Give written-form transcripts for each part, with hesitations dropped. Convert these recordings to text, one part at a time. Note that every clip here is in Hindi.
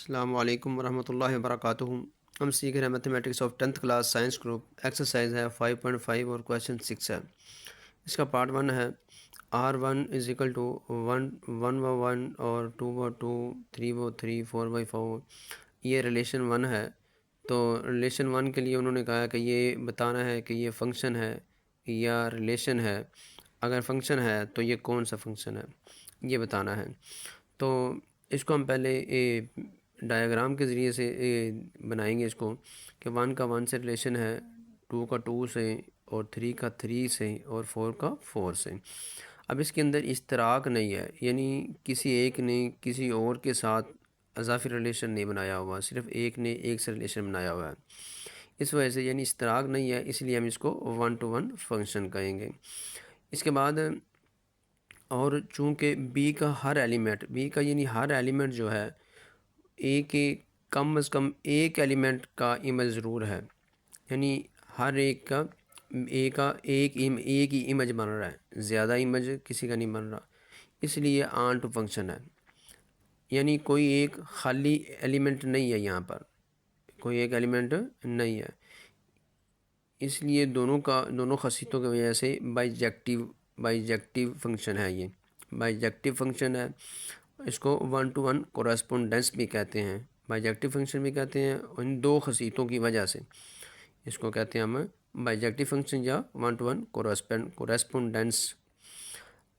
अस्सलामु अलैकुम वरहमतुल्लाहि वबरकातुहू। हम सीख रहे हैं mathematics of 10th class science group. Exercise है 5.5 और क्वेश्चन 6 है। इसका पार्ट 1 है R1 इज़ इक्वल टू 1/1 और 2/2 3/3 4/4। ये रिलेशन 1 है। तो रिलेशन 1 के लिए उन्होंने कहा कि ये बताना है कि ये फंक्शन है या रिलेशन है। अगर फंक्शन है तो ये कौन सा फंक्शन है ये बताना है। तो इसको हम पहले डायग्राम के ज़रिए से बनाएंगे इसको कि 1 का 1 से रिलेशन है, 2 का 2 से और 3 का 3 से और 4 का 4 से। अब इसके अंदर इश्तराक नहीं है, यानी किसी एक ने किसी और के साथ अज़ाफ़ी रिलेशन नहीं बनाया हुआ, सिर्फ एक ने एक से रिलेशन बनाया हुआ है। इस वजह से यानी इश्तराक नहीं है, इसलिए हम इसको 1 to 1 फंक्शन कहेंगे। इसके बाद और चूँकि बी का हर एलिमेंट, बी का यानी हर एलिमेंट जो है ए के कम अज़ कम एक एलिमेंट का इमेज ज़रूर है, यानी हर एक का एक ही इमेज बन रहा है, ज़्यादा इमेज किसी का नहीं बन रहा, इसलिए ऑन टू फंक्शन है। यानी कोई एक खाली एलिमेंट नहीं है, यहाँ पर कोई एक एलिमेंट नहीं है, इसलिए दोनों खसीतों की वजह से बाइजेक्टिव फंक्शन है। ये बाइजेक्टिव फंक्शन है, इसको 1 to 1 कोरेस्पोंडेंस भी कहते हैं, बाइजेक्टिव फंक्शन भी कहते हैं। इन दो खसीतों की वजह से इसको कहते हैं हम बाइजेक्टिव फंक्शन या 1 to 1 कोरेस्पोंडेंस।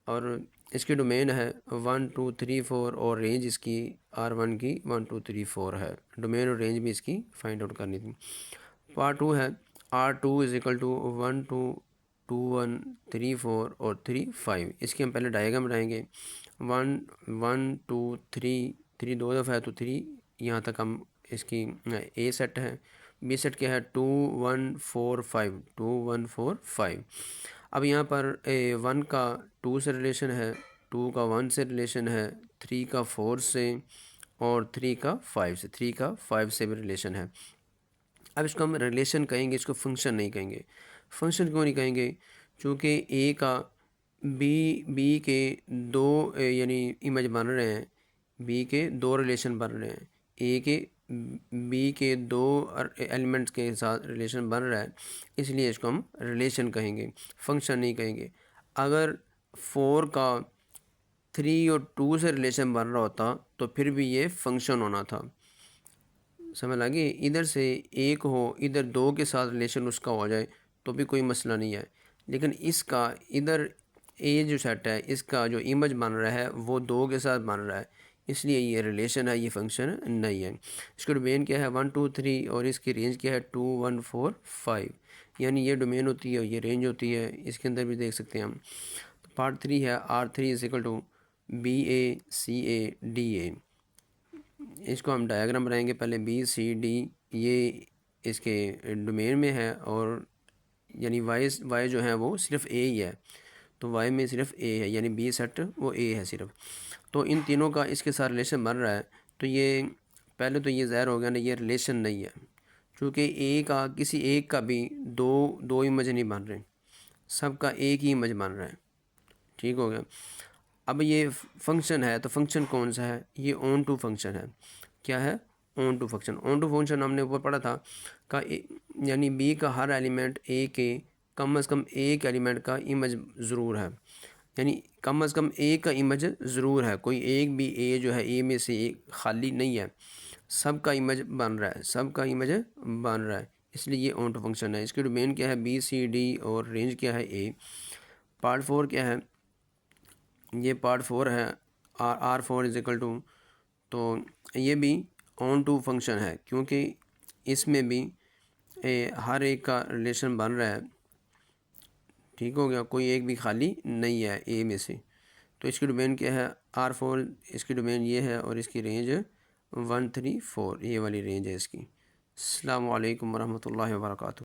और इसकी डोमेन है 1 2 3 4 और रेंज इसकी R1 की 1 2 3 4 है। डोमेन और रेंज भी इसकी फाइंड आउट करनी थी। पार्ट 2 है R2 इज़ इक्वल टू 1 2 2 1 3 4 और 3 5। इसके हम पहले डायग्राम बनाएंगे। 1 1 2 3 दो दफ़ा है तो 3 यहाँ तक हम इसकी ए सेट है। बी सेट क्या है 2 1 4 5 2 1 4 5। अब यहाँ पर 1 का 2 से रिलेशन है, 2 का 1 से रिलेशन है, 3 का 4 से और 3 का 5 से, 3 का 5 से भी रिलेशन है। अब इसको हम रिलेशन कहेंगे, इसको फंक्शन नहीं कहेंगे। फंक्शन क्यों नहीं कहेंगे? चूँकि ए का बी के दो यानी इमेज बन रहे हैं, बी के दो रिलेशन बन रहे हैं, ए के बी के दो एलिमेंट्स के साथ रिलेशन बन रहा है, इसलिए इसको हम रिलेशन कहेंगे, फंक्शन नहीं कहेंगे। अगर 4 का 3 और 2 से रिलेशन बन रहा होता तो फिर भी ये फंक्शन होना था। समझ लगी? इधर से एक हो, इधर दो के साथ रिलेशन उसका हो जाए तो भी कोई मसला नहीं है, लेकिन इसका इधर ए जो सेट है इसका जो इमेज बन रहा है वो दो के साथ बन रहा है, इसलिए ये रिलेशन है, ये फंक्शन नहीं है। इसका डोमेन क्या है 1 2 3 और इसकी रेंज क्या है 2 1 4 5, यानी ये डोमेन होती है और ये रेंज होती है। इसके अंदर भी देख सकते हैं हम। तो पार्ट 3 है R3 is equal to BACADA। इसको हम डायग्राम बनाएंगे। पहले BCD ये इसके डोमेन में है और यानी वाई जो है वो सिर्फ ए ही है, तो वाई में सिर्फ ए है, यानी बी सेट वो ए है सिर्फ। तो इन तीनों का इसके साथ रिलेशन बन रहा है, तो ये पहले तो ये ज़ाहिर हो गया ना, ये रिलेशन नहीं है, क्योंकि ए का किसी एक का भी दो इमेज नहीं बन रहे, सबका एक ही इमेज बन रहा है। ठीक हो गया। अब ये फंक्शन है, तो फंक्शन कौन सा है? ये ऑन टू फंक्शन है। क्या है? Onto function. Onto function हमने ऊपर पढ़ा था का यानी बी का हर एलिमेंट ए के कम अज़ कम एक एलिमेंट का इमेज ज़रूर है, यानी कम अज़ कम एक का इमेज ज़रूर है। कोई एक भी ए जो है ए में से एक खाली नहीं है, सबका इमेज बन रहा है, सबका इमेज बन रहा है, इसलिए ये ऑन टू फंक्शन है। इसकी डोमेन क्या है BCD और रेंज क्या है ए। पार्ट 4 क्या है? ये पार्ट 4 है R4 इज़ इक्वल टू, तो ये भी ऑन टू फंक्शन है, क्योंकि इसमें भी हर एक का रिलेशन बन रहा है। ठीक हो गया, कोई एक भी खाली नहीं है ए में से। तो इसकी डोमेन क्या है R4, इसकी डोमेन ये है और इसकी रेंज 1 3 4, ये वाली रेंज है इसकी। अस्सलामु अलैकुम वरहमतुल्लाहि वबरकातुहू।